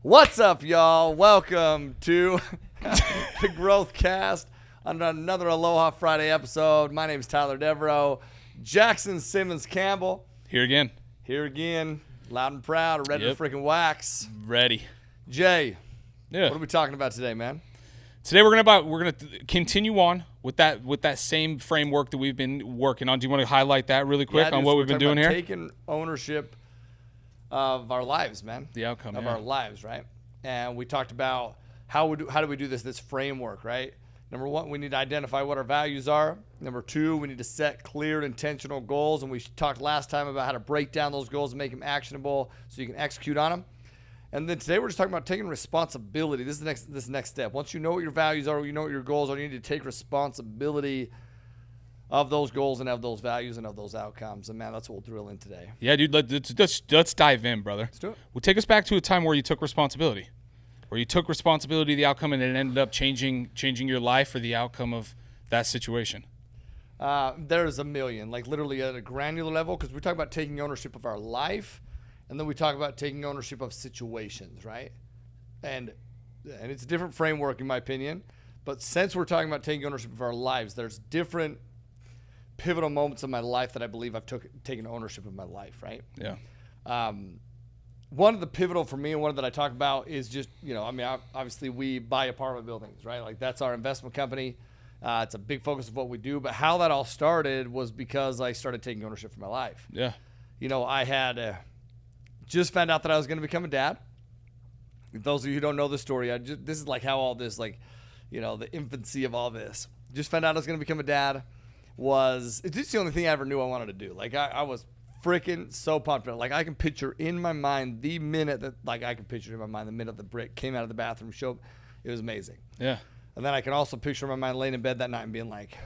What's up, y'all? Welcome to the Growthcast on another Aloha Friday episode. My name is Tyler Deveraux. Jackson Campbell. Here again. Loud and proud, ready to freaking wax. Ready. Jay, Yeah. what are we talking about today, man? Today we're gonna continue on with that same framework that we've been working on. Do you want to highlight that really quick on what we've been doing here? Taking ownership of our lives, man. The outcome of our lives, right? And we talked about how do we do this framework, right? Number one, we need to identify what our values are. Number two, we need to set clear, intentional goals. And we talked last time about how to break down those goals and make them actionable so you can execute on them. And then today we're just talking about taking responsibility. This is the next step. Once you know what your values are, you know what your goals are, you need to take responsibility of those goals and of those values and of those outcomes. And man, that's what we'll drill in today. Yeah, dude, let's dive in, brother. Let's do it. Well, take us back to a time where you took responsibility. Where you took responsibility of the outcome and it ended up changing your life or the outcome of that situation. There's a million, like literally at a granular level, because we talk about taking ownership of our life, and then we talk about taking ownership of situations, right? And it's a different framework in my opinion, but since we're talking about taking ownership of our lives, there's different pivotal moments in my life that I believe I've taken ownership of my life, right? Yeah. One of the pivotal for me and one that I talk about is just, obviously we buy apartment buildings, right? Like that's our investment company. It's a big focus of what we do, but how that all started was because I started taking ownership for my life. Yeah. I had just found out that I was going to become a dad. Those of you who don't know the story, this is like how all this, the infancy of all this. Just found out I was going to become a dad. It's just the only thing I ever knew I wanted to do. Like I was freaking so pumped. Like I can picture in my mind the minute that, the minute the brick came out of the bathroom show. It was amazing. Yeah. And then I can also picture in my mind laying in bed that night and being like,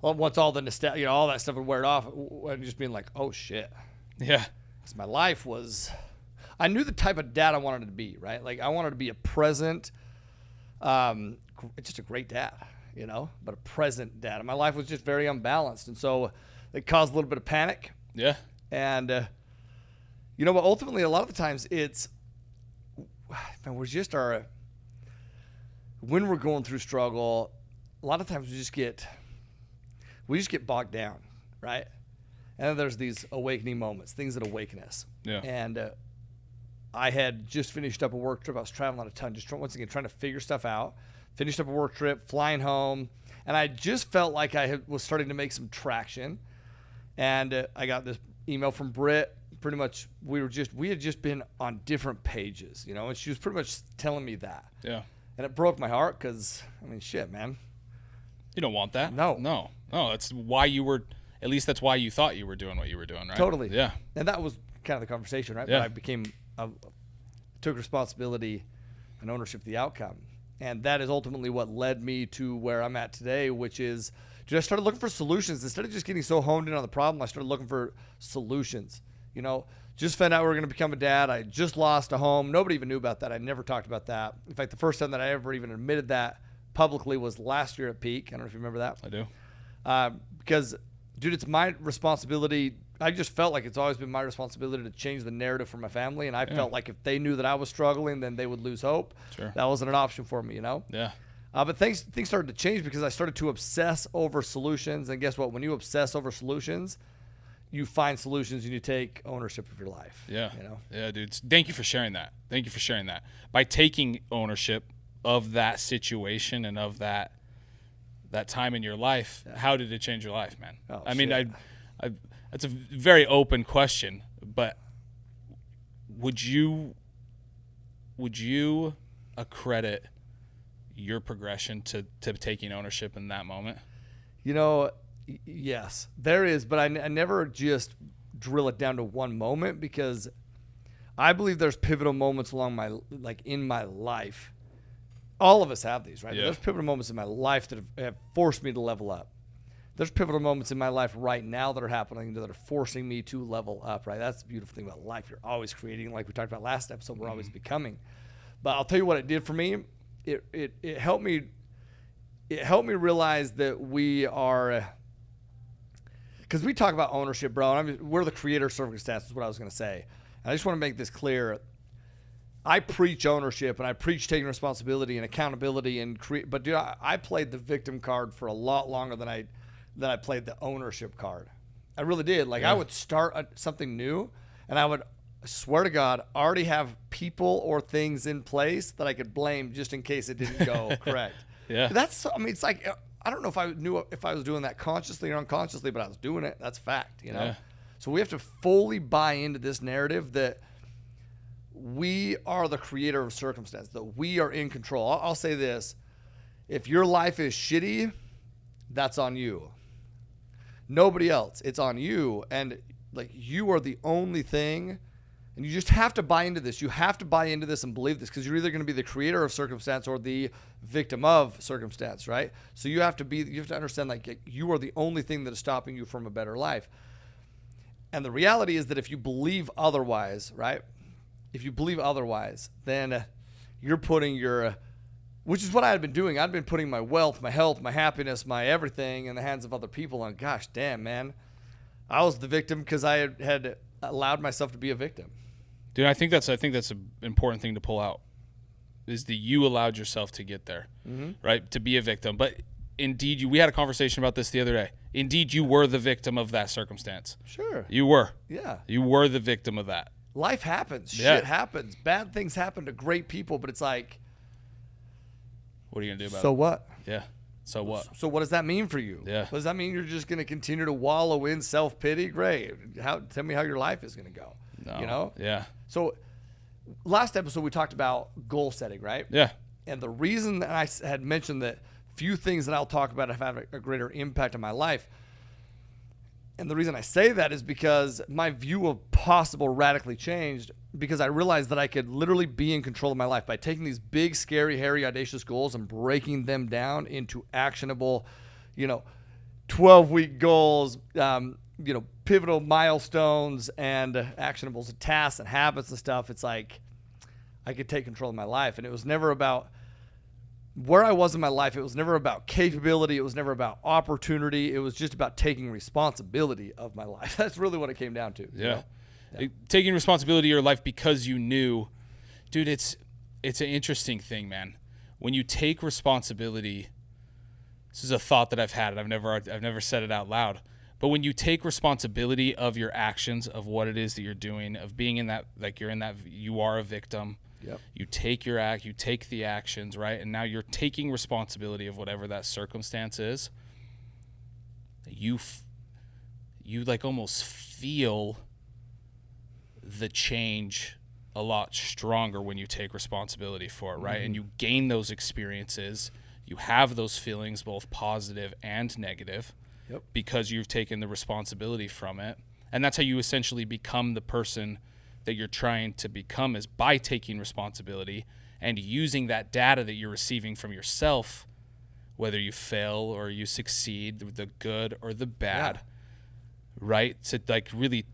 well, once all the nostalgia, all that stuff would wear off, and just being like, oh shit. Yeah. Because my life was, I knew the type of dad I wanted to be, right? Like I wanted to be a present, just a great dad, but a present dad. And my life was just very unbalanced. And so it caused a little bit of panic. Yeah. And, but ultimately a lot of the times when we're going through struggle, a lot of times we just get bogged down, right? And then there's these awakening moments, things that awaken us. Yeah. And I had just finished up a work trip. I was traveling a ton, just once again trying to figure stuff out. Finished up a work trip, flying home, and I just felt like was starting to make some traction. And I got this email from Britt. Pretty much, we had just been on different pages, and she was pretty much telling me that. Yeah. And it broke my heart because, shit, man. You don't want that. No. That's why that's why you thought you were doing what you were doing, right? Totally. Yeah. And that was kind of the conversation, right? Yeah. But I took responsibility and ownership of the outcome. And that is ultimately what led me to where I'm at today, which is I started looking for solutions. Instead of just getting so honed in on the problem, I started looking for solutions. Just found out we were going to become a dad. I just lost a home. Nobody even knew about that. I never talked about that. In fact, the first time that I ever even admitted that publicly was last year at Peak. I don't know if you remember that. I do. Because, dude, it's my responsibility. I just felt like it's always been my responsibility to change the narrative for my family. And I felt like if they knew that I was struggling, then they would lose hope. Sure. That wasn't an option for me, Yeah. But things started to change because I started to obsess over solutions. And guess what? When you obsess over solutions, you find solutions and you take ownership of your life. Yeah. Yeah, dude. Thank you for sharing that. By taking ownership of that situation and of that time in your life, how did it change your life, man? Oh, that's a very open question, but would you accredit your progression to taking ownership in that moment? Yes, there is, but I never just drill it down to one moment because I believe there's pivotal moments in my life. All of us have these, right? Yeah. There's pivotal moments in my life that have forced me to level up. There's pivotal moments in my life right now that are happening that are forcing me to level up, right? That's the beautiful thing about life. You're always creating, like we talked about last episode, we're always becoming. But I'll tell you what it did for me. It helped me realize that we are, because we talk about ownership, bro, and we're the creator of circumstances is what I was going to say. And I just want to make this clear. I preach ownership and I preach taking responsibility and accountability and but dude, I played the victim card for a lot longer than I played the ownership card. I really did. Like I would start something new and I would, I swear to God, already have people or things in place that I could blame just in case it didn't go correct. Yeah. I mean, it's like, I don't know if I knew if I was doing that consciously or unconsciously, but I was doing it. That's fact, you know? Yeah. So we have to fully buy into this narrative that we are the creator of circumstance, that we are in control. I'll say this. If your life is shitty, that's on you. Nobody else. It's on you. And like you are the only thing. And you just have to buy into this. You have to buy into this and believe this because you're either going to be the creator of circumstance or the victim of circumstance, right? So you have to understand like you are the only thing that is stopping you from a better life. And the reality is that if you believe otherwise, right? If you believe otherwise, then you're putting which is what I had been doing. I'd been putting my wealth, my health, my happiness, my everything in the hands of other people. And gosh, damn, man, I was the victim because I had allowed myself to be a victim. Dude, I think that's an important thing to pull out is that you allowed yourself to get there, right? To be a victim. But indeed, we had a conversation about this the other day. Indeed, you were the victim of that circumstance. Sure. You were. Yeah. You were the victim of that. Life happens. Yeah. Shit happens. Bad things happen to great people, but it's like, what are you going to do about it? So what? Yeah. So what? So what does that mean for you? Yeah. Does that mean you're just going to continue to wallow in self-pity? Great. Tell me how your life is going to go. No. You know? Yeah. So last episode we talked about goal setting, right? Yeah. And the reason that I had mentioned that few things that I'll talk about have had a greater impact on my life. And the reason I say that is because my view of possible radically changed because I realized that I could literally be in control of my life by taking these big, scary, hairy, audacious goals and breaking them down into actionable, 12-week goals, pivotal milestones and actionable tasks and habits and stuff. It's like I could take control of my life. And it was never about where I was in my life. It was never about capability. It was never about opportunity. It was just about taking responsibility of my life. That's really what it came down to. Yeah. Taking responsibility of your life because you knew, dude, it's an interesting thing, man. When you take responsibility, this is a thought that I've had, and I've never said it out loud. But when you take responsibility of your actions, of what it is that you're doing, of being in that, like you are a victim. Yep. You take you take the actions, right? And now you're taking responsibility of whatever that circumstance is. You like almost feel the change a lot stronger when you take responsibility for it, right? Mm-hmm. And you gain those experiences. You have those feelings, both positive and negative. Yep. Because you've taken the responsibility from it. And that's how you essentially become the person that you're trying to become, is by taking responsibility and using that data that you're receiving from yourself, whether you fail or you succeed, the good or the bad, right? To like really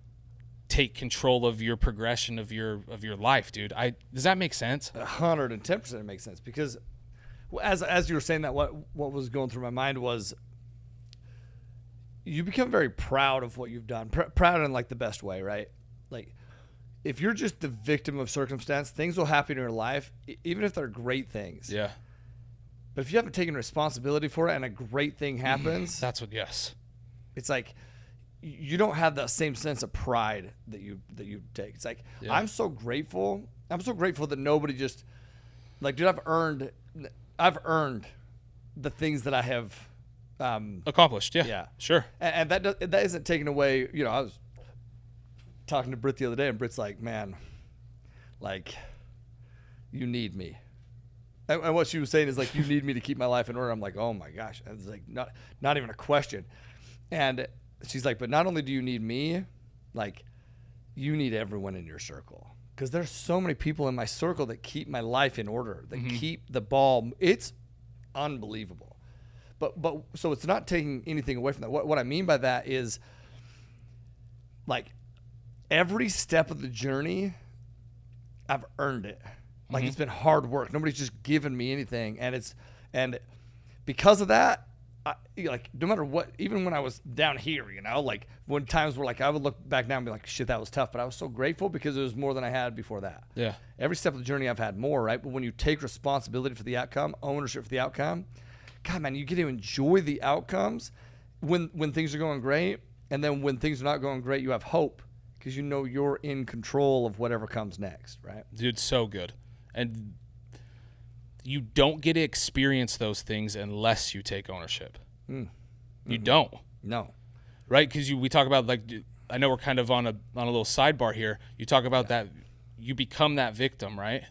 take control of your progression of your life, dude. Does that make sense? 110% it makes sense because as you were saying that, what was going through my mind was you become very proud of what you've done. Proud in like the best way, right? Like if you're just the victim of circumstance, things will happen in your life, even if they're great things. Yeah. But if you haven't taken responsibility for it and a great thing happens, yes. It's like you don't have that same sense of pride that you take. It's like I'm so grateful that nobody just like, dude, I've earned the things that I have accomplished. Yeah. Sure. And that isn't taken away. I was talking to Britt the other day, and Britt's like, man, like, you need me. And what she was saying is like, you need me to keep my life in order. I'm like, oh my gosh. And it's like, not even a question. And she's like, but not only do you need me, like, you need everyone in your circle. Because there's so many people in my circle that keep my life in order, that keep the ball. It's unbelievable. But so it's not taking anything away from that. What I mean by that is, like, every step of the journey, I've earned it. Like, it's been hard work. Nobody's just given me anything. And because of that, like no matter what, even when I was down here, you know, like when times were like, I would look back now and be like, shit, that was tough. But I was so grateful because it was more than I had before that. Yeah. Every step of the journey I've had more, right? But when you take responsibility for the outcome, ownership for the outcome, God, man, you get to enjoy the outcomes when things are going great. And then when things are not going great, you have hope because you know you're in control of whatever comes next, right? Dude, so good. And you don't get to experience those things unless you take ownership. You don't. No. Right? Because we talk about, like, I know we're kind of on a little sidebar here. You talk about that, you become that victim, right?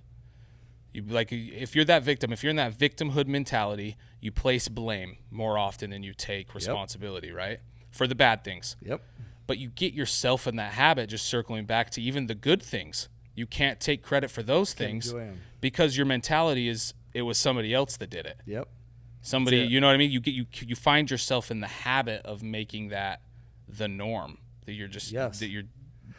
You like, if you're that victim, if you're in that victimhood mentality, you place blame more often than you take responsibility, right? For the bad things. Yep. But you get yourself in that habit, just circling back to even the good things. You can't take credit for those things because your mentality is it was somebody else that did it. Yep. Somebody, you know what I mean? You find yourself in the habit of making that the norm, that you're just that you're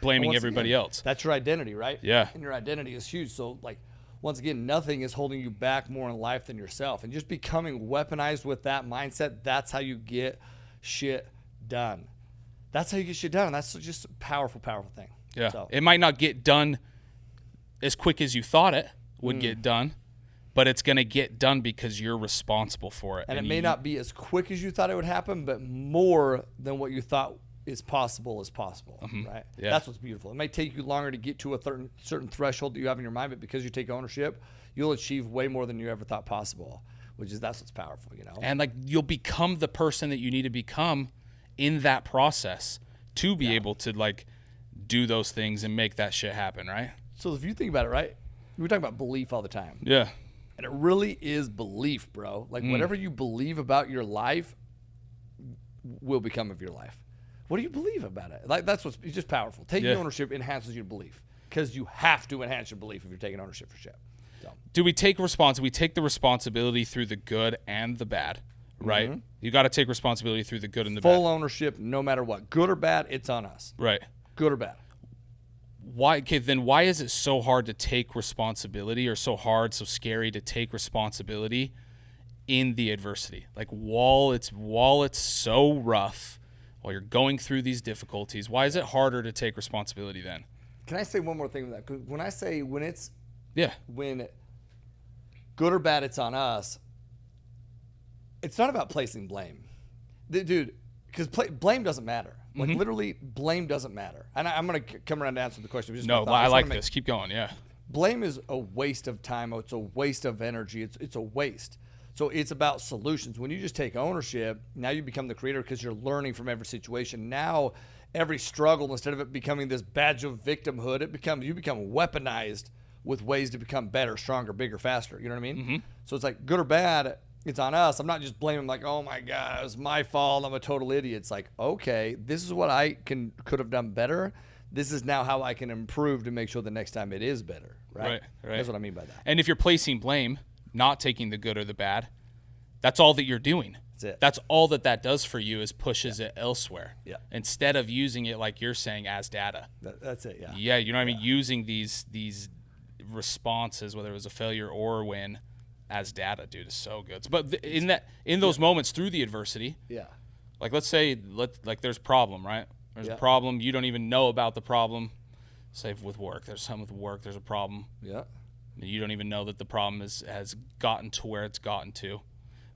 blaming everybody else. That's your identity, right? Yeah. And your identity is huge. So like once again, nothing is holding you back more in life than yourself. And just becoming weaponized with that mindset, that's how you get shit done. That's how you get shit done. And that's just a powerful, powerful thing. Yeah. So. It might not get done as quick as you thought it would get done, but it's going to get done because you're responsible for it. And it may not be as quick as you thought it would happen, but more than what you thought is possible, right? Yeah. That's what's beautiful. It may take you longer to get to a certain threshold that you have in your mind, but because you take ownership, you'll achieve way more than you ever thought possible, that's what's powerful, you know? And like you'll become the person that you need to become in that process to be able to like do those things and make that shit happen, right? So if you think about it, right? We talk about belief all the time. Yeah. And it really is belief, bro. Like whatever you believe about your life will become of your life. What do you believe about it? Like it's just powerful. Taking ownership enhances your belief because you have to enhance your belief if you're taking ownership for shit. So. Do we take we take the responsibility through the good and the bad, right? Mm-hmm. You got to take responsibility through the good and the bad. Full ownership, no matter what. Good or bad, it's on us. Right. Good or bad. Why is it so hard to take responsibility or so scary to take responsibility in the adversity? Like while it's so rough, while you're going through these difficulties, why is it harder to take responsibility then? Can I say one more thing with that? 'Cause when I say when good or bad, it's on us, it's not about placing blame. Dude, because blame doesn't matter. Like literally, blame doesn't matter. And I'm going to come around to answer the question. I like this. Keep going. Yeah. Blame is a waste of time. It's a waste of energy. It's a waste. So it's about solutions. When you just take ownership, now you become the creator because you're learning from every situation. Now every struggle, instead of it becoming this badge of victimhood, you become weaponized with ways to become better, stronger, bigger, faster. You know what I mean? Mm-hmm. So it's like good or bad, it's on us. I'm not just blaming like, oh my God, it was my fault. I'm a total idiot. It's like, okay, this is what I could have done better. This is now how I can improve to make sure the next time it is better. Right. That's what I mean by that. And if you're placing blame, not taking the good or the bad, that's all that you're doing. That's it. That's all that does for you is pushes it elsewhere. Yeah. Instead of using it like you're saying as data. That's it. Yeah. Yeah. You know what I mean? Using these responses, whether it was a failure or a win, as data, dude, is so good. But in those moments through the adversity, like let's say there's a problem, right? There's a problem. You don't even know about the problem. Say with work, there's a problem. Yeah. You don't even know that the problem has gotten to where it's gotten to,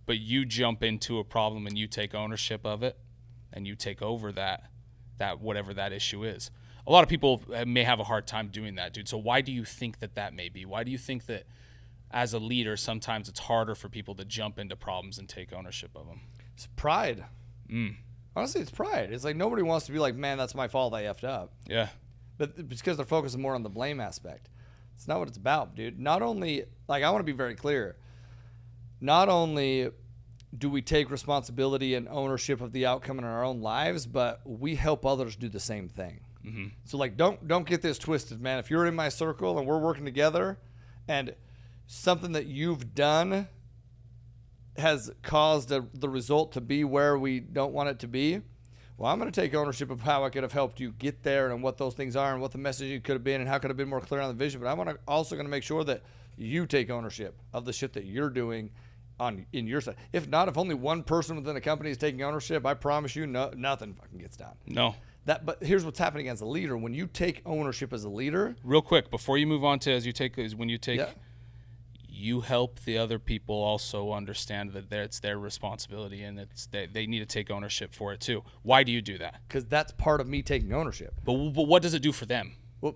but you jump into a problem and you take ownership of it, and you take over that whatever that issue is. A lot of people may have a hard time doing that, dude. So why do you think that may be? Why do you think that as a leader, sometimes it's harder for people to jump into problems and take ownership of them? It's pride. Honestly, it's pride. It's like nobody wants to be like, man, that's my fault. I effed up. Yeah. But it's because they're focusing more on the blame aspect. It's not what it's about, dude. Not only, like, I want to be very clear. Not only do we take responsibility and ownership of the outcome in our own lives, but we help others do the same thing. Mm-hmm. So, like, don't get this twisted, man. If you're in my circle and we're working together and something that you've done has caused the result to be where we don't want it to be, well, I'm going to take ownership of how I could have helped you get there and what those things are and what the message could have been and how could have been more clear on the vision. But I'm also going to make sure that you take ownership of the shit that you're doing in your side. If not, if only one person within the company is taking ownership, I promise you, nothing fucking gets done. No. But here's what's happening as a leader. When you take ownership as a leader, real quick before you move on to when you take, yeah. you help the other people also understand that it's their responsibility and they need to take ownership for it too. Why do you do that? Because that's part of me taking ownership. But what does it do for them? Well,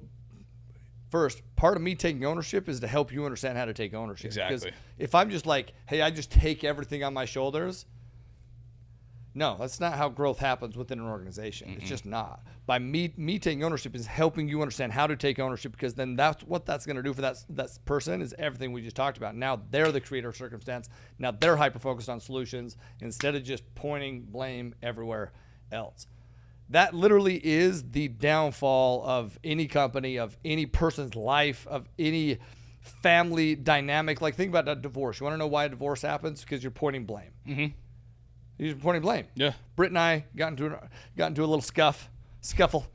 first, part of me taking ownership is to help you understand how to take ownership. Exactly. Because if I'm just like, hey, I just take everything on my shoulders, no, that's not how growth happens within an organization. Mm-hmm. It's just not. By me taking ownership is helping you understand how to take ownership, because then that's what that's going to do for that person is everything we just talked about. Now they're the creator of circumstance. Now they're hyper-focused on solutions instead of just pointing blame everywhere else. That literally is the downfall of any company, of any person's life, of any family dynamic. Like, think about a divorce. You want to know why a divorce happens? Because you're pointing blame. Mm-hmm. You're pointing blame. Yeah. Britt and I got into a little scuffle.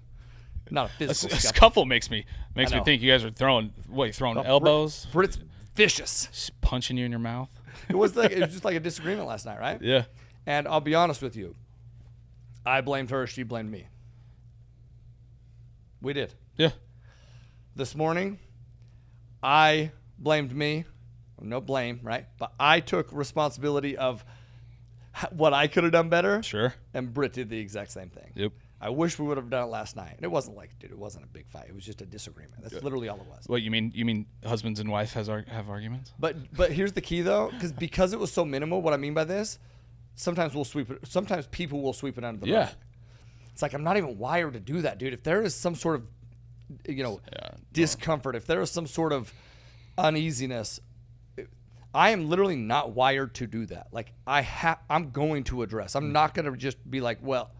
Not a physical scuffle. Scuffle makes me think you guys are throwing elbows. Britt's vicious. Just punching you in your mouth. It was just like a disagreement last night, right? Yeah. And I'll be honest with you. I blamed her. She blamed me. We did. Yeah. This morning, I blamed me. No blame, right? But I took responsibility of what I could have done better. Sure. And Britt did the exact same thing. Yep. I wish we would have done it last night. And it wasn't like, dude, it wasn't a big fight. It was just a disagreement. That's literally all it was. What you mean husbands and wife have arguments? But here's the key though, because it was so minimal. What I mean by this, sometimes people will sweep it under the rug. It's like, I'm not even wired to do that, dude. If there is some sort of, discomfort, if there is some sort of uneasiness, I am literally not wired to do that. Like, I'm going to address. I'm not going to just be like, well,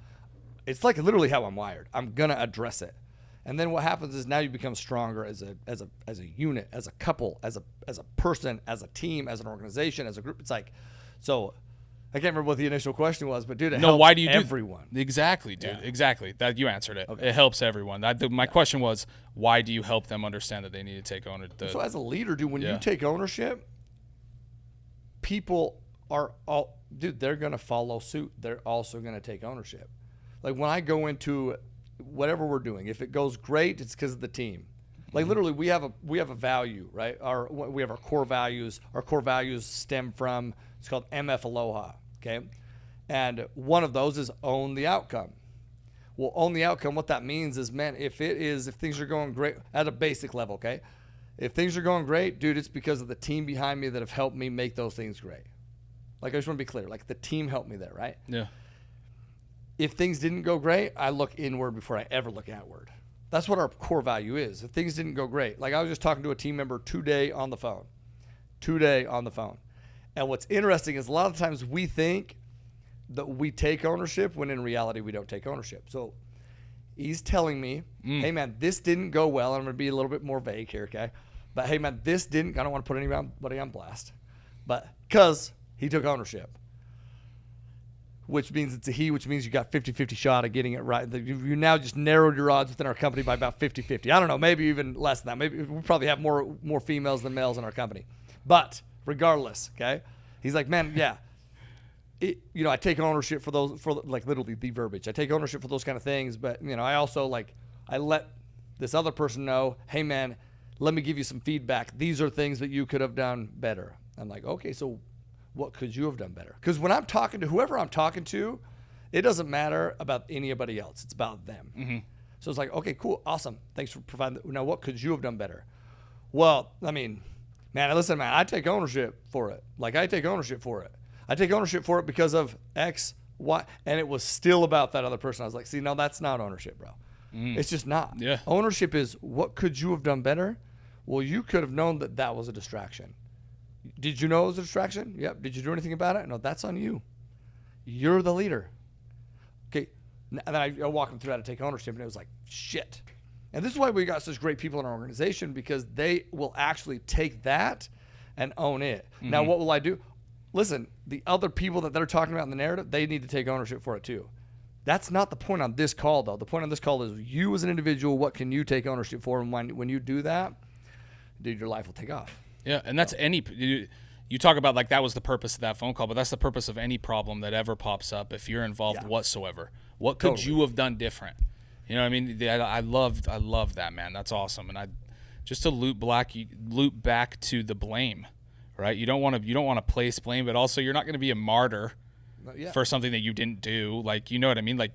it's like literally how I'm wired. I'm going to address it. And then what happens is now you become stronger as a unit, as a couple, as a person, as a team, as an organization, as a group. It's like, so I can't remember what the initial question was, but dude, it helps why do you everyone. Exactly, dude. Yeah. Exactly. That you answered it. Okay. It helps everyone. My question was, why do you help them understand that they need to take ownership? So as a leader, dude, when you take ownership, people are they're going to follow suit. They're also going to take ownership. Like, when I go into whatever we're doing, if it goes great, it's because of the team. Like, literally, we have a value, right? We have our core values. Our core values stem from, it's called MF Aloha, okay? And one of those is own the outcome. Well, own the outcome, what that means is, man, if things are going great at a basic level, okay? If things are going great, dude, it's because of the team behind me that have helped me make those things great. Like, I just want to be clear. Like, the team helped me there, right? Yeah. If things didn't go great, I look inward before I ever look outward. That's what our core value is. If things didn't go great. Like, I was just talking to a team member today on the phone. And what's interesting is a lot of times we think that we take ownership when in reality we don't take ownership. So he's telling me, hey, man, this didn't go well. I'm going to be a little bit more vague here, okay? But, hey, man, I don't want to put anybody on blast. But because he took ownership, which means it's a he, which means you got 50-50 shot of getting it right. You now just narrowed your odds within our company by about 50-50. I don't know, maybe even less than that. Maybe we probably have more females than males in our company. But regardless, okay, he's like, man, yeah, I take ownership for those, for like literally the verbiage. I take ownership for those kind of things, but I also I let this other person know, hey, man, let me give you some feedback. These are things that you could have done better. I'm like, okay, so what could you have done better? Because when I'm talking to whoever I'm talking to, it doesn't matter about anybody else. It's about them. Mm-hmm. So it's like, okay, cool, awesome. Thanks for providing that. Now, what could you have done better? Well, I mean, man, listen, man, I take ownership for it. I take ownership for it because of X, Y, and it was still about that other person. I was like, see, no, that's not ownership, bro. It's just not. Yeah. Ownership is, what could you have done better? Well, you could have known that was a distraction. Did you know it was a distraction? Yep. Did you do anything about it? No, that's on you. You're the leader. Okay. And then I walked them through how to take ownership, and it was like, shit. And this is why we got such great people in our organization, because they will actually take that and own it. Mm-hmm. Now, what will I do? Listen, the other people that they're talking about in the narrative, they need to take ownership for it too. That's not the point on this call, though. The point on this call is you as an individual, what can you take ownership for? And when you do that, dude, your life will take off. Yeah, and that's you talk about like that was the purpose of that phone call, but that's the purpose of any problem that ever pops up if you're involved whatsoever. What could you have done different? You know what I mean? I love that, man. That's awesome. And just to loop back to the blame, right? You don't want to place blame, but also you're not going to be a martyr for something that you didn't do. Like, you know what I mean? Like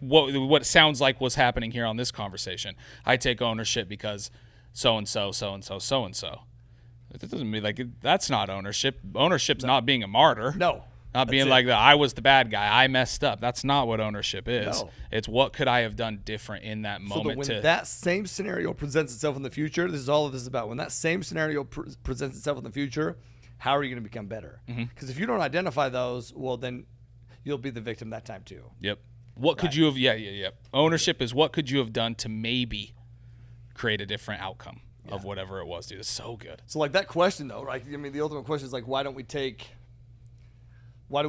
what sounds like what's happening here on this conversation. I take ownership because so-and-so. That doesn't mean like that's not ownership. Ownership's not being a martyr. No. Not being like I was the bad guy. I messed up. That's not what ownership is. No. It's what could I have done different in that moment. So when that same scenario presents itself in the future, this is all this is about. When that same scenario presents itself in the future, how are you going to become better? Because if you don't identify those, well, then you'll be the victim that time too. Yep. What could you have? Yeah. Ownership is what could you have done to maybe create a different outcome of whatever it was, dude. It's so good. So like that question though, right? I mean, the ultimate question is like, why do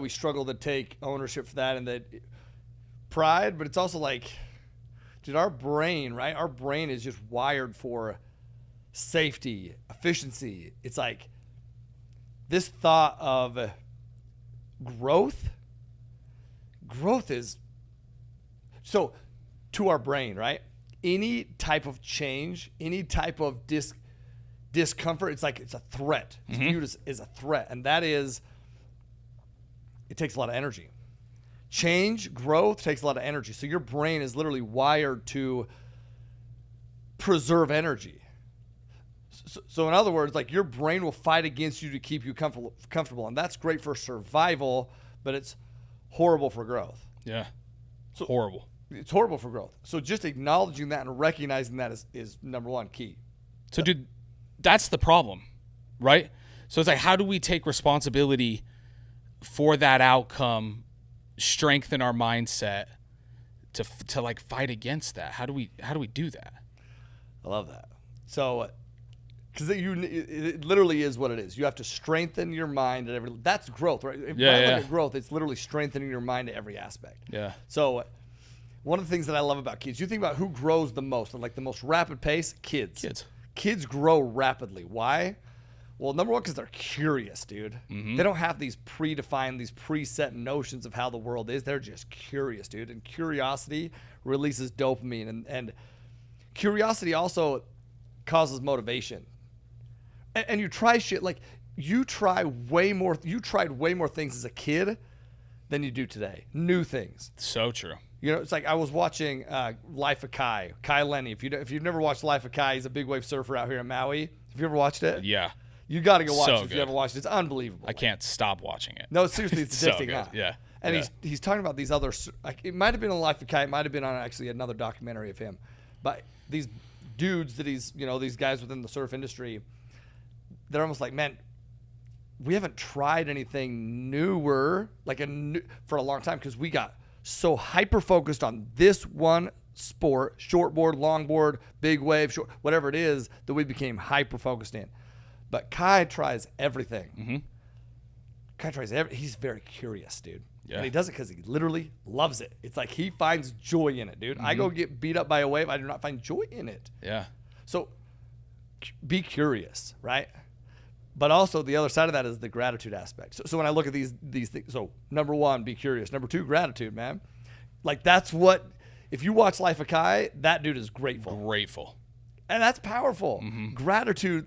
we struggle to take ownership for that and that pride? But it's also like, dude, our brain, right? Our brain is just wired for safety, efficiency. It's like this thought of growth is so to our brain, right? Any type of change, any type of discomfort, it's like it's a threat. It's viewed as a threat. And that is, it takes a lot of energy. Change, growth takes a lot of energy. So your brain is literally wired to preserve energy. So in other words, like your brain will fight against you to keep you comfortable. And that's great for survival, but it's horrible for growth. Yeah. So horrible. It's horrible for growth. So just acknowledging that and recognizing that is number one key. So dude, that's the problem, right? So it's like, how do we take responsibility for that outcome, strengthen our mindset to like fight against that? How do we do that? I love that. So, because it literally is what it is. You have to strengthen your mind at every. That's growth, right? If I look at growth, it's literally strengthening your mind at every aspect. Yeah. So, one of the things that I love about kids, you think about who grows the most, like the most rapid pace. Kids grow rapidly. Why? Well, number one, because they're curious, dude. They don't have these predefined, these preset notions of how the world is. They're just curious, dude. And curiosity releases dopamine. And curiosity also causes motivation. And you try shit. Like, you tried way more things as a kid than you do today. New things. So true. You know, it's like I was watching Life of Kai Lenny. If you've never watched Life of Kai, he's a big wave surfer out here in Maui. Have you ever watched it? Yeah. You got to go watch it if you haven't watched it. It's unbelievable. I can't stop watching it. No, seriously, it's addicting. So good. Yeah. And he's talking about these other, like, it might have been on Life of Kai. It might have been on actually another documentary of him. But these dudes that these guys within the surf industry, they're almost like, man, we haven't tried anything newer for a long time because we got so hyper focused on this one sport, shortboard, longboard, big wave, whatever it is, that we became hyper focused in. But Kai tries everything. Kai tries everything. He's very curious, dude. Yeah. And he does it because he literally loves it. It's like he finds joy in it, dude. I go get beat up by a wave. I do not find joy in it. Yeah. So be curious, right? But also the other side of that is the gratitude aspect. So when I look at these things, so number one, be curious. Number two, gratitude, man. Like that's what, if you watch Life of Kai, that dude is grateful. And that's powerful. Gratitude,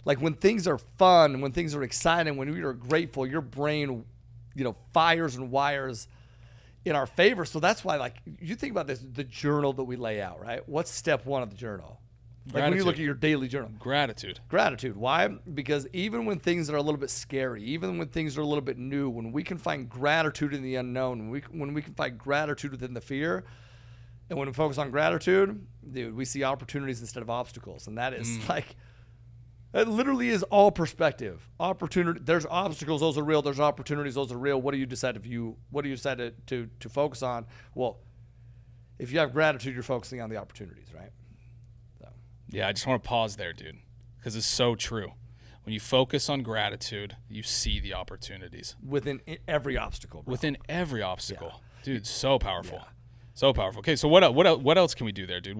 like when things are fun, when things are exciting, when we are grateful, your brain, fires and wires in our favor. So that's why, like, you think about this, the journal that we lay out, right? What's step one of the journal? Like when you look at your daily journal. Gratitude. Why? Because even when things are a little bit scary, even when things are a little bit new, when we can find gratitude in the unknown, when we can find gratitude within the fear, and when we focus on gratitude, dude, we see opportunities instead of obstacles. And that is it literally is all perspective. Opportunity. There's obstacles, those are real. There's opportunities, those are real. What do you decide to focus on? Well, if you have gratitude, you're focusing on the opportunities, right? Yeah, I just want to pause there, dude, because it's so true. When you focus on gratitude, you see the opportunities. Within every obstacle, bro. Yeah. Dude, so powerful. Yeah. So powerful. Okay, so what else can we do there, dude?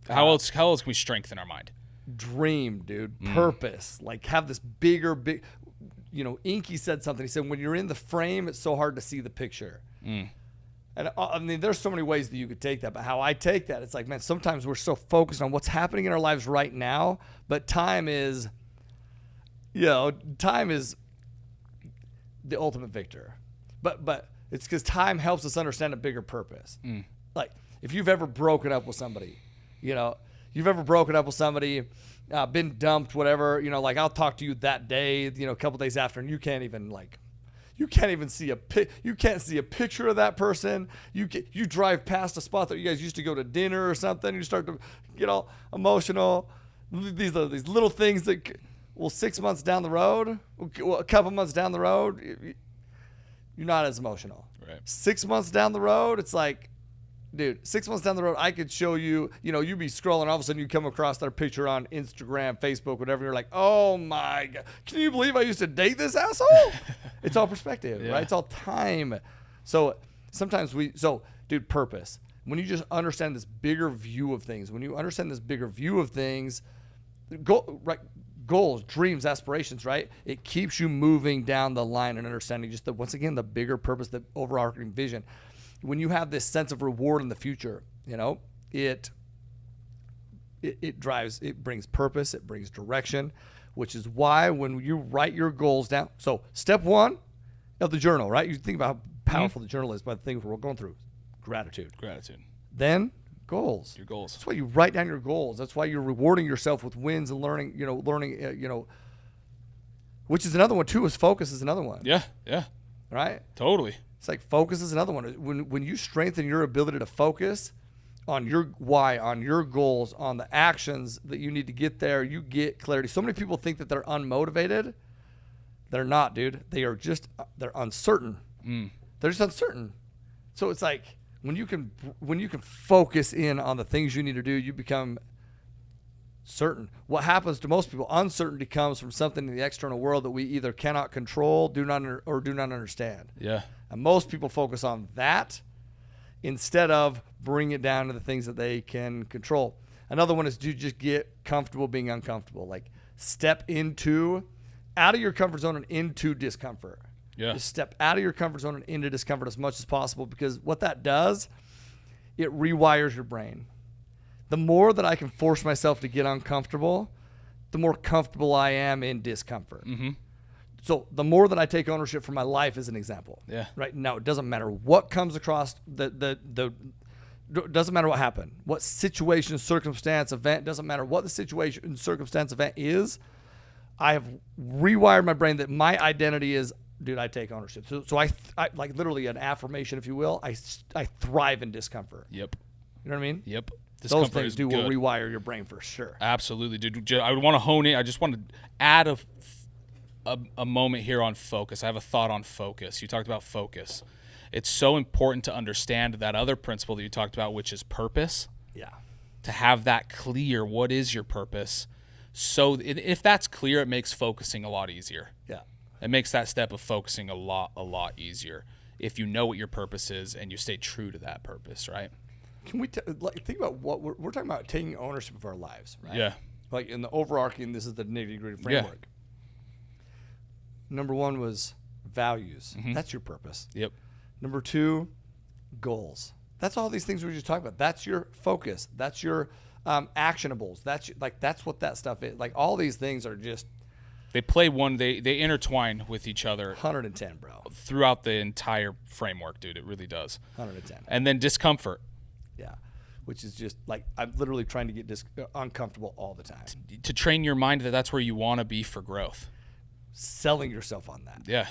How else can we strengthen our mind? dream, dude. Purpose. Like have this big, Inky said something. He said, when you're in the frame, it's so hard to see the picture. And I mean, there's so many ways that you could take that, but how I take that, it's like, man, sometimes we're so focused on what's happening in our lives right now, but time is the ultimate victor. But it's because time helps us understand a bigger purpose. Like if you've ever broken up with somebody, been dumped, whatever, like I'll talk to you that day, a couple days after, and you can't even see a picture of that person. You drive past a spot that you guys used to go to dinner or something. You start to get all emotional. These are these little things that, 6 months down the road, a couple months down the road, you're not as emotional. Right. 6 months down the road, it's like, dude, 6 months down the road, I could show you, you'd be scrolling, all of a sudden you come across their picture on Instagram, Facebook, whatever. You're like, oh my God, can you believe I used to date this asshole? It's all perspective, right? It's all time. So sometimes dude, purpose. When you just understand this bigger view of things, goals, dreams, aspirations, right? It keeps you moving down the line and understanding just once again, the bigger purpose, the overarching vision. When you have this sense of reward in the future, it brings purpose, it brings direction, which is why when you write your goals down. So step one of the journal, right? You think about how powerful the journal is by the things we're going through. Gratitude. Then goals. Your goals. That's why you write down your goals. That's why you're rewarding yourself with wins and learning, which is another one too, is focus is another one. Yeah. Right? Totally. It's like focus is another one. When you strengthen your ability to focus on your why, on your goals, on the actions that you need to get there, you get clarity. So many people think that they're unmotivated. They're not, dude. They're uncertain. They're just uncertain. So it's like when you can focus in on the things you need to do, you become certain. What happens to most people, uncertainty comes from something in the external world that we either cannot control, do not understand. Yeah. And most people focus on that instead of bring it down to the things that they can control. Another one is just get comfortable being uncomfortable. Like step out of your comfort zone and into discomfort. Yeah. Just step out of your comfort zone and into discomfort as much as possible, because what that does, it rewires your brain. The more that I can force myself to get uncomfortable, the more comfortable I am in discomfort. So the more that I take ownership for my life, as an example. Yeah. Right now, it doesn't matter what comes across doesn't matter what happened, what situation, circumstance, event, doesn't matter what the situation, circumstance, event is. I have rewired my brain that my identity is, dude, I take ownership. So I like literally an affirmation, if you will. I thrive in discomfort. Yep. You know what I mean? Yep. Those things will rewire your brain for sure. Absolutely, dude. I would want to hone in. I just want to add a moment here on focus. I have a thought on focus. You talked about focus. It's so important to understand that other principle that you talked about, which is purpose. Yeah. To have that clear, what is your purpose? So if that's clear, it makes focusing a lot easier. Yeah. It makes that step of focusing a lot easier if you know what your purpose is and you stay true to that purpose, right? Can we think about what we're talking about, taking ownership of our lives, right? Yeah. Like in the overarching, this is the nitty-gritty framework. Yeah. Number one was values. That's your purpose. Yep. Number two, goals. That's all these things we were just talking about. That's your focus. That's your actionables. That's what that stuff is. Like all these things are just. They intertwine with each other. 110, bro. Throughout the entire framework, dude. It really does. 110. And then discomfort. Yeah. Which is just like, I'm literally trying to get uncomfortable all the time. To train your mind that's where you want to be for growth. Selling yourself on that. Yeah.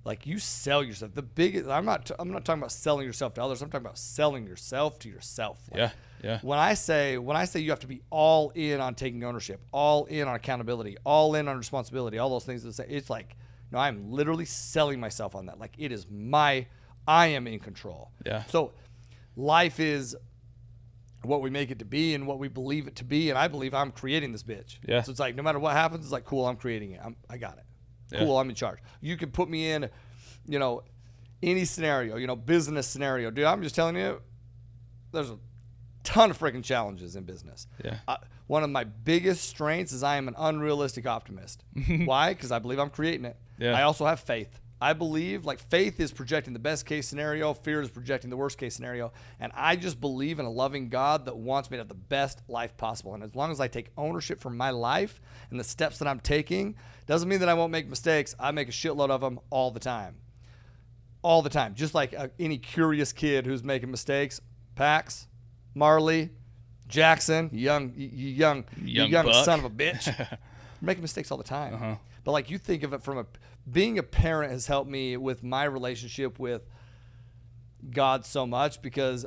Like you sell yourself. The biggest, I'm not talking about selling yourself to others. I'm talking about selling yourself to yourself. Like, yeah. When I say you have to be all in on taking ownership, all in on accountability, all in on responsibility, all those things, it's like, no, I'm literally selling myself on that. Like it is I am in control. Yeah. So life is what we make it to be and what we believe it to be. And I believe I'm creating this bitch. Yeah. So it's like, no matter what happens, it's like, cool, I'm creating it. I got it. Cool, I'm in charge. You can put me in, any scenario, business scenario. Dude, I'm just telling you, ton of freaking challenges in business. Yeah. One of my biggest strengths is I am an unrealistic optimist. Why? Because I believe I'm creating it. Yeah. I also have faith. I believe, like, faith is projecting the best case scenario, fear is projecting the worst case scenario, and I just believe in a loving God that wants me to have the best life possible. And as long as I take ownership for my life and the steps that I'm taking, doesn't mean that I won't make mistakes. I make a shitload of them all the time. All the time. Just like any curious kid who's making mistakes. Pax, Marley, Jackson, young buck. son of a bitch. Making mistakes all the time. But like, you think of it from being a parent has helped me with my relationship with God so much because,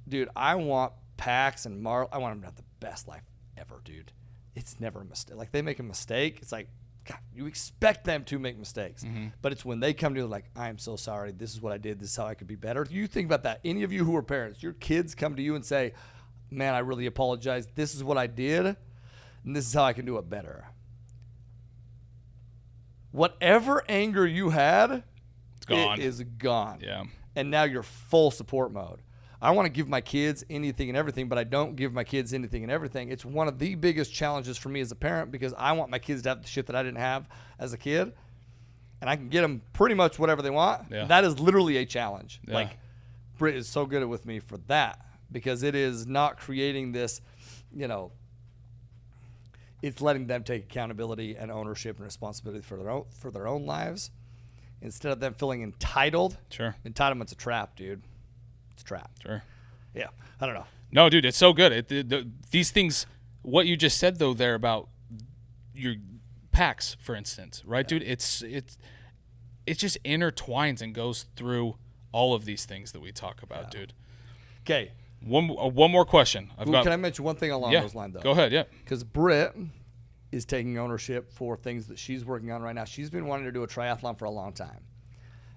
dude, I want Pax and Marley, I want them to have the best life ever, dude. It's never a mistake. Like, they make a mistake, it's like, God, you expect them to make mistakes. But it's when they come to you like, I am so sorry. This is what I did. This is how I could be better. You think about that. Any of you who are parents, your kids come to you and say, man, I really apologize. This is what I did, and this is how I can do it better. Whatever anger you had, It's gone. it is gone. Yeah. And now you're full support mode. I want to give my kids anything and everything, but I don't give my kids anything and everything. It's one of the biggest challenges for me as a parent because I want my kids to have the shit that I didn't have as a kid. And I can get them pretty much whatever they want. Yeah. That is literally a challenge. Yeah. Like, Britt is so good with me for that because it is not creating this, it's letting them take accountability and ownership and responsibility for their own lives instead of them feeling entitled. Sure. Entitlement's a trap, dude. It's a trap. Sure. Yeah. I don't know. No, dude, it's so good. These things, what you just said though there about your Pax, for instance, right, dude? It just intertwines and goes through all of these things that we talk about, dude. Okay. One more question. Can I mention one thing along those lines, though? Go ahead, yeah. Because Britt is taking ownership for things that she's working on right now. She's been wanting to do a triathlon for a long time.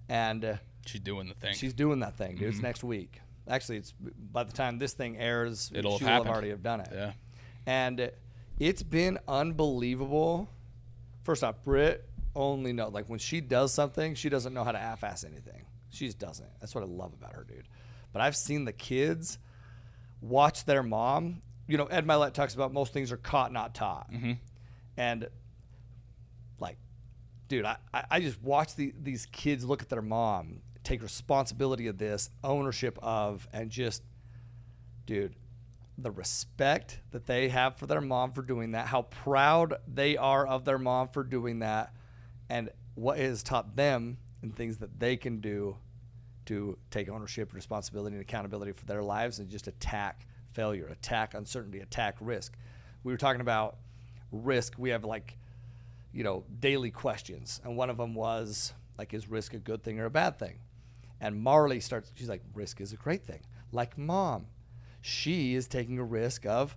And she's doing the thing. She's doing that thing, dude. It's next week. Actually, it's by the time this thing airs, It'll she have will happened. already have done it. Yeah. And it's been unbelievable. First off, Britt only knows, like, when she does something, she doesn't know how to half-ass anything. She just doesn't. That's what I love about her, dude. But I've seen the kids watch their mom. Ed Milet talks about most things are caught, not taught. And, like, dude, I just watch these kids look at their mom, take responsibility of this, ownership of, and just, dude, the respect that they have for their mom for doing that, how proud they are of their mom for doing that, and what it has taught them and things that they can do to take ownership and responsibility and accountability for their lives and just attack failure, attack uncertainty, attack risk. We were talking about risk. We have, like, daily questions. And one of them was, like, is risk a good thing or a bad thing? And Marley she's like, risk is a great thing. Like Mom, she is taking a risk of,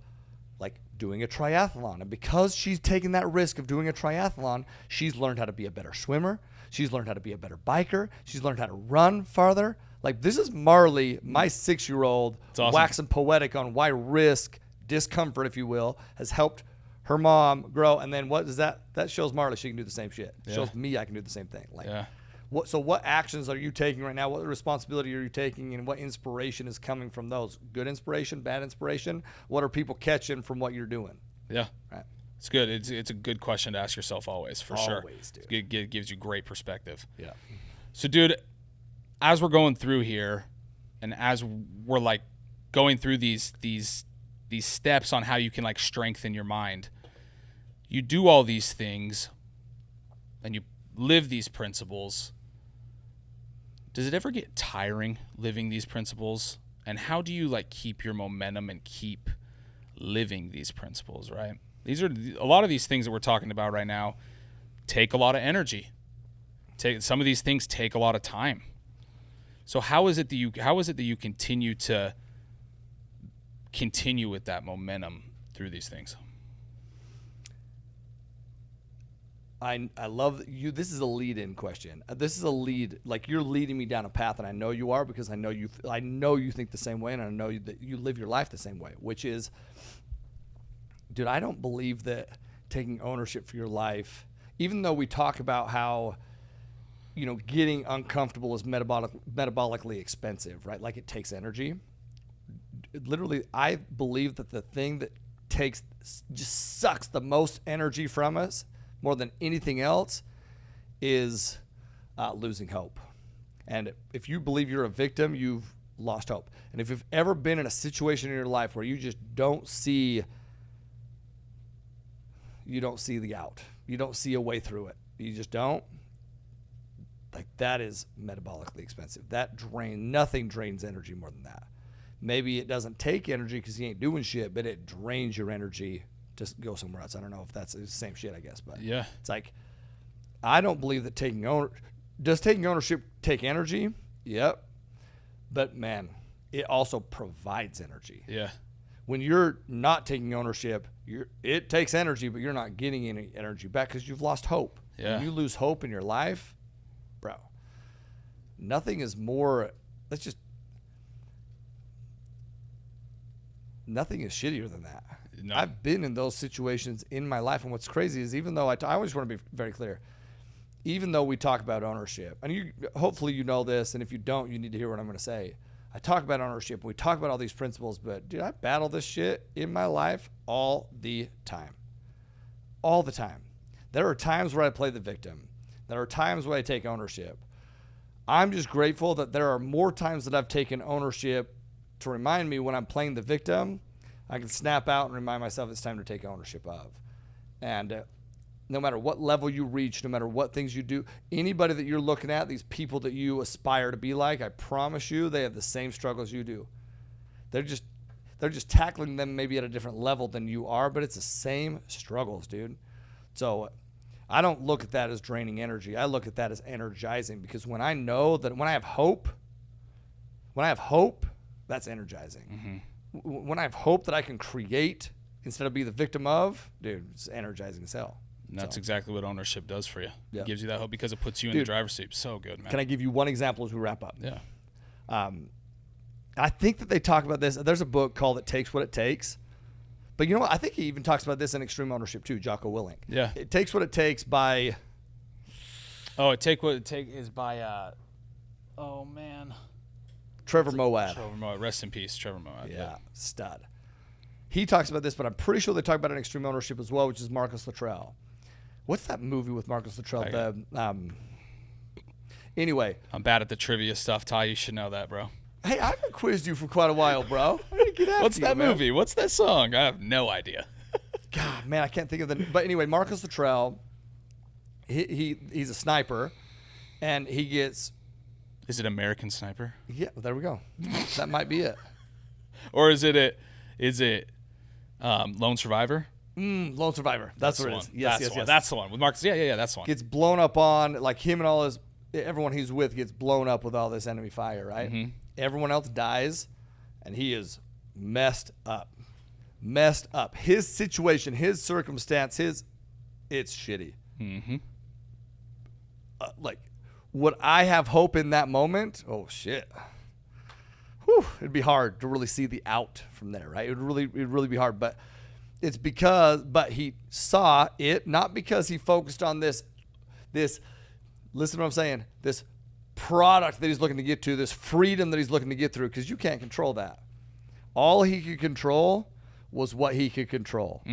like, doing a triathlon. And because she's taken that risk of doing a triathlon, she's learned how to be a better swimmer. She's learned how to be a better biker. She's learned how to run farther. Like, this is Marley, my 6-year-old, awesome. waxing poetic on why risk, discomfort, if you will, has helped her mom grow. And then what does that shows Marley she can do the same shit. Yeah. Shows me I can do the same thing. Like, Yeah. what actions are you taking right now? What responsibility are you taking, and what inspiration is coming from those? Good inspiration, bad inspiration? What are people catching from what you're doing? Yeah. Right. It's good. It's a good question to ask yourself always, for sure. Always, dude. It gives you great perspective. Yeah. So, dude, as we're going through here, and as we're, like, going through these steps on how you can, like, strengthen your mind, you do all these things, and you live these principles. Does it ever get tiring living these principles? And how do you, like, keep your momentum and keep living these principles, right? These are a lot of these things that we're talking about right now take a lot of energy. Some of these things take a lot of time. So how is it that you continue with that momentum through these things? I love you. This is a lead-in question. This is a lead. Like, you're leading me down a path, and I know you are because I know you think the same way, and I know that you live your life the same way, which is, dude, I don't believe that taking ownership for your life, even though we talk about how, getting uncomfortable is metabolically expensive, right? Like, it takes energy. literally, I believe that the thing that just sucks the most energy from us more than anything else is losing hope. And if you believe you're a victim, you've lost hope. And if you've ever been in a situation in your life where you just don't see the out, you don't see a way through it, you just don't, like, that is metabolically expensive. Nothing drains energy more than that. Maybe it doesn't take energy because you ain't doing shit, but it drains your energy to go somewhere else. I don't know if that's the same shit, I guess, but yeah, it's like, I don't believe that does taking ownership take energy? Yep. But man, it also provides energy. Yeah. When you're not taking ownership, it takes energy, but you're not getting any energy back because you've lost hope. Yeah. When you lose hope in your life, bro, nothing is shittier than that. No. I've been in those situations in my life, and what's crazy is, even though I always want to be very clear, even though we talk about ownership, and hopefully you know this, and if you don't, you need to hear what I'm going to say. I talk about ownership, we talk about all these principles, but dude, I battle this shit in my life all the time. All the time. There are times where I play the victim. There are times where I take ownership. I'm just grateful that there are more times that I've taken ownership to remind me when I'm playing the victim, I can snap out and remind myself it's time to take ownership of. And no matter what level you reach, no matter what things you do, anybody that you're looking at, these people that you aspire to be like, I promise you, they have the same struggles you do. They're just tackling them maybe at a different level than you are, but it's the same struggles, dude. So I don't look at that as draining energy. I look at that as energizing, because when I know that when I have hope, that's energizing. Mm-hmm. When I have hope that I can create instead of be the victim of, dude, it's energizing as hell. And that's exactly what ownership does for you. Yeah. It gives you that hope because it puts you in the driver's seat. So good, man. Can I give you one example as we wrap up? Yeah. I think that they talk about this. There's a book called It Takes What It Takes. But you know what? I think he even talks about this in Extreme Ownership too, Jocko Willink. Yeah. It Takes What It Takes by... Oh, It Take What It Takes is by... oh, man. Trevor Moawad. Trevor Moawad. Rest in peace, Trevor Moawad. Yeah, stud. He talks about this, but I'm pretty sure they talk about it in Extreme Ownership as well, which is Marcus Luttrell. What's that movie with Marcus Luttrell? Anyway. I'm bad at the trivia stuff, Ty. You should know that, bro. Hey, I haven't quizzed you for quite a while, bro. What's that movie? What's that song? I have no idea. God, man, I can't think of the... But anyway, Marcus Luttrell, he's a sniper, and he gets... Is it American Sniper? Yeah, well, there we go. That might be it. Or is it Lone Survivor? Lone Survivor. That's what it is. Yes. That's the one. With Marcus. Yeah, that's the one. Gets blown up on, like, him and everyone he's with gets blown up with all this enemy fire, right? Mm-hmm. Everyone else dies, and he is messed up. His situation, his circumstance, it's shitty. Mm-hmm. Would I have hope in that moment? Oh, shit. Whew, it'd be hard to really see the out from there, right? It'd really be hard. But it's but he saw it, not because he focused on this, listen to what I'm saying, this product that he's looking to get to, this freedom that he's looking to get through, because you can't control that. All he could control was what he could control.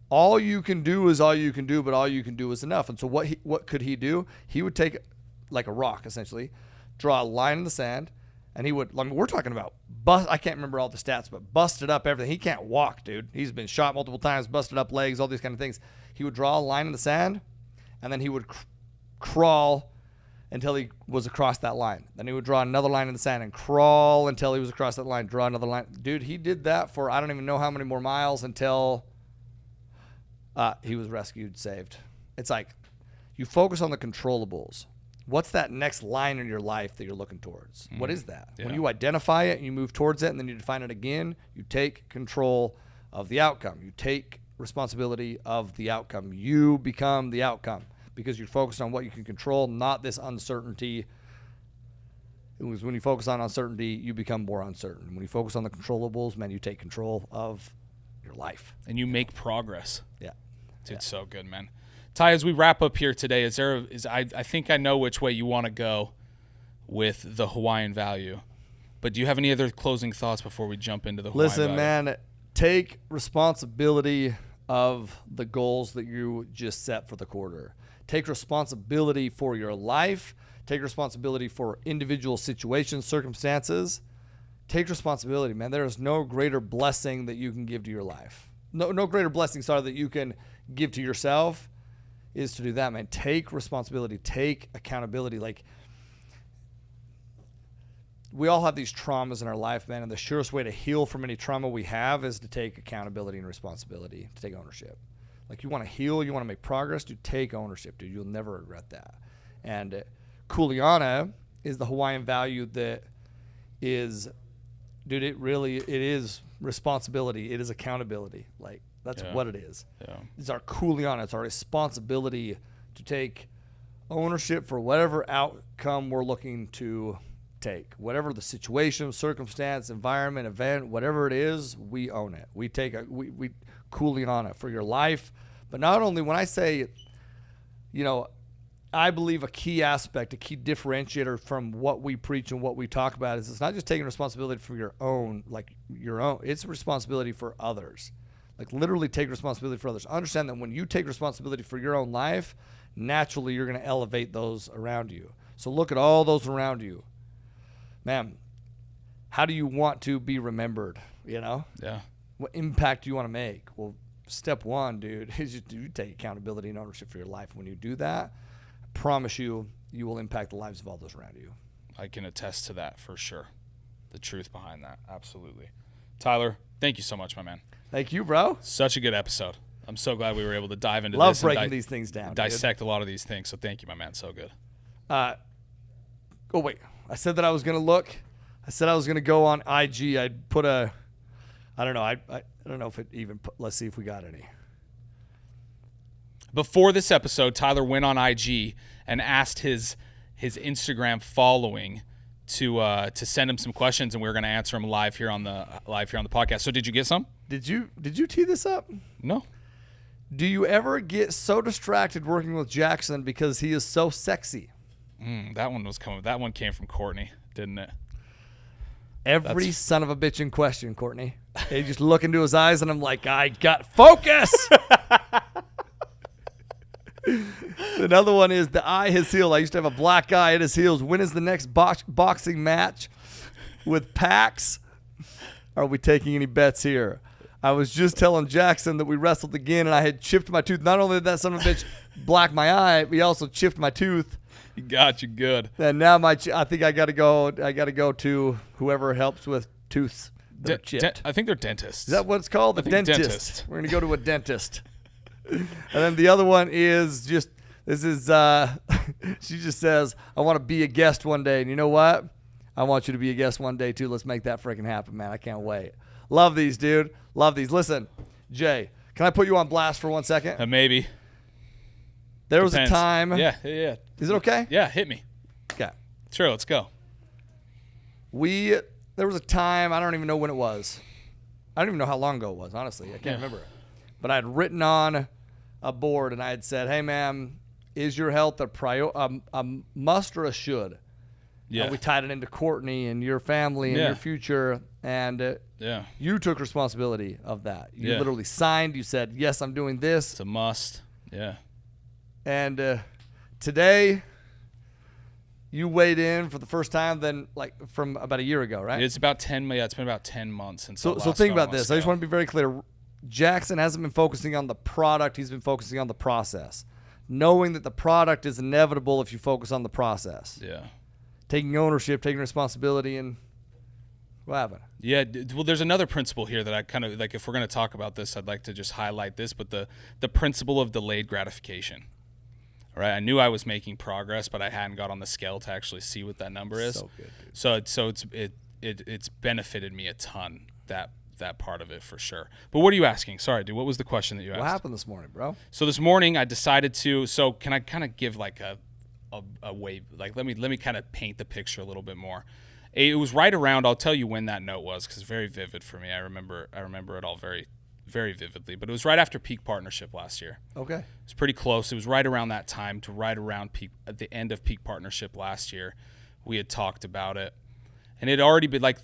All you can do is all you can do, but all you can do is enough. And so what could he do? He would take, like a rock, essentially, draw a line in the sand, and he would, like, we're talking about I can't remember all the stats, but busted up everything. He can't walk, dude. He's been shot multiple times, busted up legs, all these kind of things. He would draw a line in the sand, and then he would crawl until he was across that line. Then he would draw another line in the sand and crawl until he was across that line, draw another line. Dude, he did that for I don't even know how many more miles until he was rescued, saved. It's like you focus on the controllables. What's that next line in your life that you're looking towards? What is that? Yeah. When you identify it and you move towards it and then you define it again, you take control of the outcome. You take responsibility of the outcome. You become the outcome because you're focused on what you can control, not this uncertainty. It was when you focus on uncertainty, you become more uncertain. When you focus on the controllables, man, you take control of your life. And you make progress. Yeah. Dude, so good, man. Ty, as we wrap up here today, I think I know which way you want to go with the Hawaiian value. But do you have any other closing thoughts before we jump into the Hawaiian Listen, value? man, take responsibility of the goals that you just set for the quarter. Take responsibility for your life. Take responsibility for individual situations, circumstances. Take responsibility, man. There is no greater blessing that you can give to your life. No greater blessing, sorry, that you can give to yourself is to do that, man. Take responsibility. Take accountability. Like, we all have these traumas in our life, man, and the surest way to heal from any trauma we have is to take accountability and responsibility, to take ownership. Like, you want to heal, you want to make progress, dude, take ownership, dude. You'll never regret that. And Kuleana is the Hawaiian value that is, dude, it is responsibility. It is accountability. Like, that's what it is. Yeah. It's our Kuleana. It's our responsibility to take ownership for whatever outcome we're looking to take. Whatever the situation, circumstance, environment, event, whatever it is, we own it. We take we Kuleana for your life. But not only, when I say, I believe a key aspect, a key differentiator from what we preach and what we talk about is it's not just taking responsibility for your own, it's a responsibility for others. Like, literally take responsibility for others. Understand that when you take responsibility for your own life, naturally you're going to elevate those around you. So look at all those around you. Man, how do you want to be remembered, Yeah. What impact do you want to make? Well, step one, dude, is you take accountability and ownership for your life. When you do that, I promise you will impact the lives of all those around you. I can attest to that for sure. The truth behind that. Absolutely. Tyler, thank you so much, my man. Thank you, bro. Such a good episode. I'm so glad we were able to dive into Love this. breaking these things down. Dissect a lot of these things. So thank you, my man. So good. Oh, wait. I said that I was going to look. I said I was going to go on IG. I'd put I don't know. I don't know if it even let's see if we got any. Before this episode, Tyler went on IG and asked his Instagram following to send him some questions, and we were going to answer them live here on the podcast. So did you get some? Did you tee this up? No. Do you ever get so distracted working with Jackson because he is so sexy? That one came from Courtney, didn't it? Every son of a bitch in question, Courtney. They just look into his eyes, and I'm like, I got focus. Another one is the eye, his heel. I used to have a black eye at his heels. When is the next boxing match with Pax? Are we taking any bets here? I was just telling Jackson that we wrestled again, and I had chipped my tooth. Not only did that son of a bitch black my eye, but he also chipped my tooth. He got you good. And now I think I got to go. I got to go to whoever helps with tooths that are chipped. I think they're dentists. Is that what it's called? The dentist. Dentist. We're gonna go to a dentist. And then the other one is just she just says, I want to be a guest one day. And you know what? I want you to be a guest one day too. Let's make that freaking happen, man. I can't wait. Love these, dude. Love these. Listen, Jay, can I put you on blast for 1 second? Maybe. There Depends. was a time. Yeah. Is it okay? Yeah, hit me. Okay. Sure, let's go. There was a time, I don't even know when it was. I don't even know how long ago it was, honestly. I can't remember it. But I had written on a board and I had said, hey, ma'am, is your health a must or a should? Yeah. And we tied it into Courtney and your family and your future. And you took responsibility of that. You literally signed. You said, yes, I'm doing this. It's a must. Yeah. And today, you weighed in for the first time from about a year ago, right? It's about 10. Yeah, it's been about 10 months since. So think about this. I just want to be very clear. Jackson hasn't been focusing on the product. He's been focusing on the process, knowing that the product is inevitable if you focus on the process. Yeah. Taking ownership, taking responsibility, and what happened? Yeah. Well, there's another principle here that I kind of like. If we're going to talk about this, I'd like to just highlight this. But the principle of delayed gratification. Right, I knew I was making progress, but I hadn't got on the scale to actually see what that number is. So good, dude. So it's benefited me a ton, that part of it for sure. But what are you asking? Sorry, dude. What was the question that you asked? What happened this morning, bro? So this morning I decided to. So can I kind of give like a way? Like let me kind of paint the picture a little bit more. It was right around. I'll tell you when that note was because it's very vivid for me. I remember it all very, very vividly. But it was right after peak partnership last year. Okay. It's pretty close. It was right around that time to right around peak at the end of peak partnership last year. We had talked about it. And it had already been like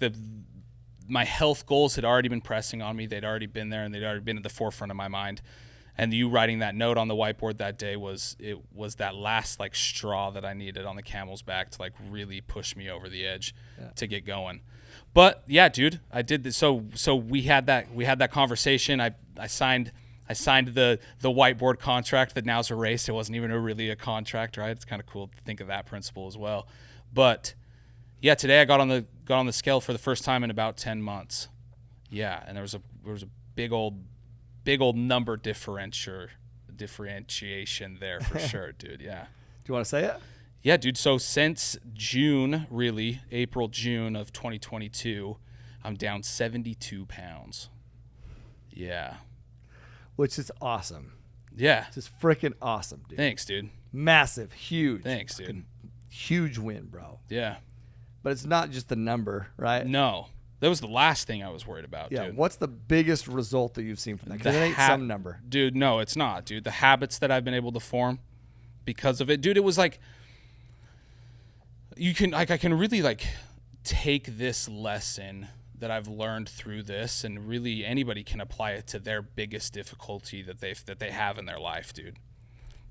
my health goals had already been pressing on me. They'd already been there, and they'd already been at the forefront of my mind. And you writing that note on the whiteboard that day was that last like straw that I needed on the camel's back to like really push me over the edge to get going. But yeah, dude, I did this. So we had that conversation. I signed the whiteboard contract that now's a race. It wasn't even really a contract, right? It's kind of cool to think of that principle as well. But yeah, today I got on the scale for the first time in about 10 months. Yeah, and there was a big old number differentiation there for sure, dude. Yeah. Do you want to say it? Yeah, dude. So since June, really, April, June of 2022, I'm down 72 pounds. Yeah. Which is awesome. Yeah. Just freaking awesome, dude. Thanks, dude. Massive, huge. Thanks, dude. Huge win, bro. Yeah. But it's not just the number, right? No. That was the last thing I was worried about, yeah. dude. What's the biggest result that you've seen from that? Because it ain't some number. Dude, no, it's not, dude. The habits that I've been able to form because of it. Dude, it was like I can really like take this lesson that I've learned through this, and really anybody can apply it to their biggest difficulty that they have in their life, dude.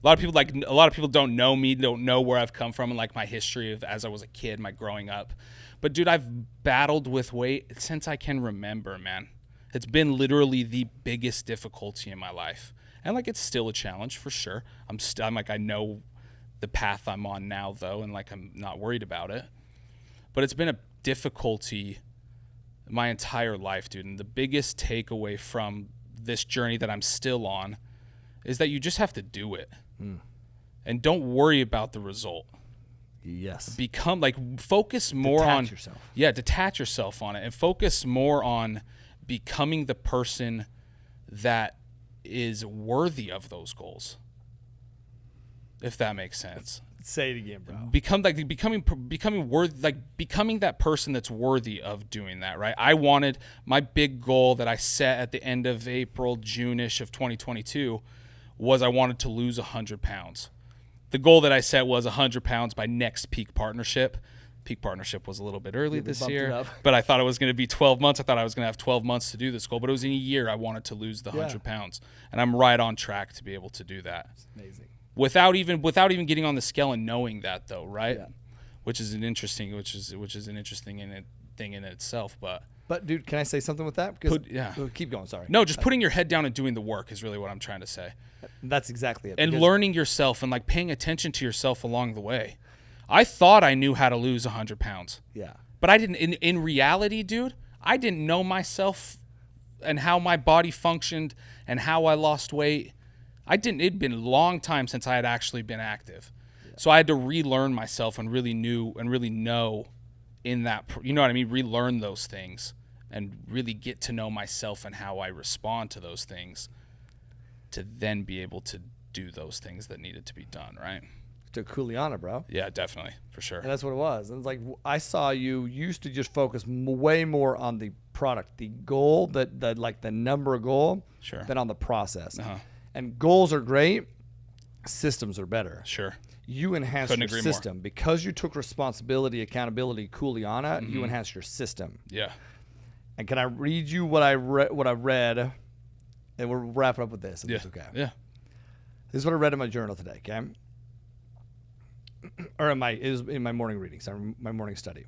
A lot of people don't know me, don't know where I've come from, and like my history of as I was a kid, my growing up. But dude, I've battled with weight since I can remember, man. It's been literally the biggest difficulty in my life, and like it's still a challenge for sure. I'm like I know the path I'm on now though, and like I'm not worried about it. But it's been a difficulty my entire life, dude. And the biggest takeaway from this journey that I'm still on is that you just have to do it. And don't worry about the result. Yes. Focus more on yourself. Yeah, detach yourself on it and focus more on becoming the person that is worthy of those goals. If that makes sense. Say it again, bro. Becoming worthy, like becoming that person that's worthy of doing that, right? I wanted my big goal that I set at the end of April, June-ish of 2022 was I wanted to lose 100 pounds. The goal that I set was 100 pounds by next peak partnership. Peak partnership was a little bit early this year, but I thought it was going to be 12 months. I thought I was going to have 12 months to do this goal, but it was in a year I wanted to lose the 100 pounds, and I'm right on track to be able to do that. It's amazing. Without even getting on the scale and knowing that though, right? Yeah. Which is an interesting thing in itself, But dude, can I say something with that? Because keep going. Sorry. No, just putting your head down and doing the work is really what I'm trying to say. That's exactly it. And learning yourself and like paying attention to yourself along the way. I thought I knew how to lose 100 pounds. Yeah. But I didn't. In reality, dude, I didn't know myself and how my body functioned and how I lost weight. It'd been a long time since I had actually been active. Yeah. So I had to relearn myself and really know in that, you know what I mean? Relearn those things and really get to know myself and how I respond to those things to then be able to do those things that needed to be done, right? To Kuleana, bro. Yeah, definitely, for sure. And that's what it was. And it's like I saw you used to just focus way more on the product, the goal, like the number goal, sure, than on the process. Uh-huh. And goals are great, systems are better. Sure. You enhanced your system more. Because you took responsibility, accountability, Kuleana. You enhanced your system. Yeah. And can I read you what I read? And we're wrapping up with this. Yeah. Okay. Yeah. This is what I read in my journal today. Okay. Or it was in my morning readings, my morning study.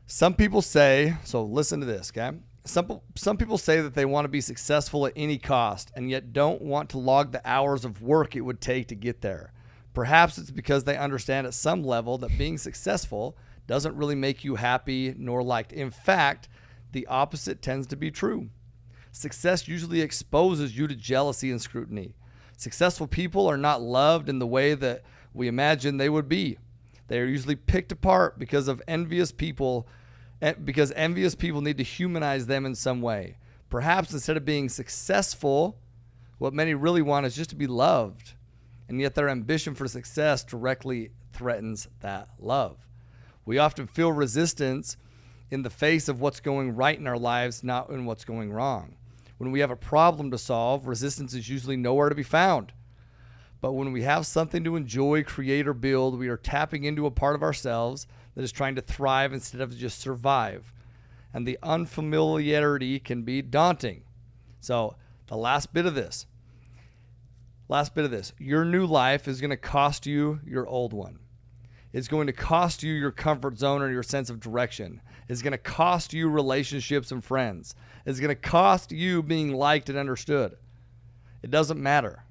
Some people say, so listen to this, okay? Some people say that they want to be successful at any cost and yet don't want to log the hours of work it would take to get there. Perhaps it's because they understand at some level that being successful doesn't really make you happy nor liked. In fact, the opposite tends to be true. Success usually exposes you to jealousy and scrutiny. Successful people are not loved in the way that we imagine they would be. They are usually picked apart because envious people need to humanize them in some way. Perhaps instead of being successful, what many really want is just to be loved. And yet their ambition for success directly threatens that love. We often feel resistance in the face of what's going right in our lives, not in what's going wrong. When we have a problem to solve, resistance is usually nowhere to be found. But when we have something to enjoy, create, or build, we are tapping into a part of ourselves that is trying to thrive instead of just survive. And the unfamiliarity can be daunting. So the last bit of this, your new life is going to cost you your old one. It's going to cost you your comfort zone or your sense of direction. It's going to cost you relationships and friends. It's going to cost you being liked and understood. It doesn't matter.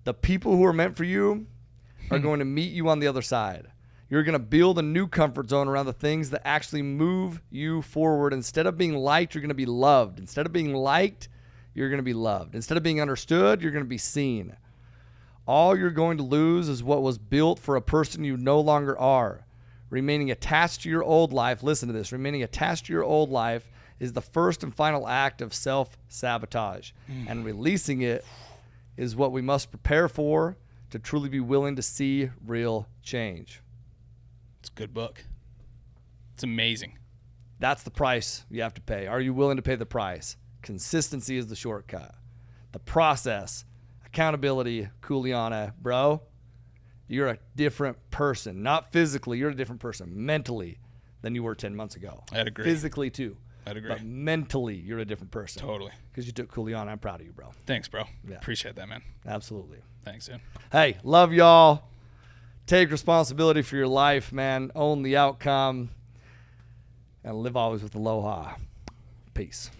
The people who are meant for you are going to meet you on the other side. You're going to build a new comfort zone around the things that actually move you forward. Instead of being liked, you're going to be loved. Instead of being liked, you're going to be loved. Instead of being understood, you're going to be seen. All you're going to lose is what was built for a person you no longer are. Remaining attached to your old life, listen to this, remaining attached to your old life is the first and final act of self-sabotage. And releasing it is what we must prepare for to truly be willing to see real change. It's a good book. It's amazing. That's the price you have to pay. Are you willing to pay the price? Consistency is the shortcut. The process, accountability, Kuleana, bro, you're a different person. Not physically, you're a different person. Mentally than you were 10 months ago. I'd agree. Physically too. I'd agree. But mentally, you're a different person. Totally. Because you took Kuleana. I'm proud of you, bro. Thanks, bro. Yeah. Appreciate that, man. Absolutely. Thanks, dude. Hey, love y'all. Take responsibility for your life, man. Own the outcome. And live always with aloha. Peace.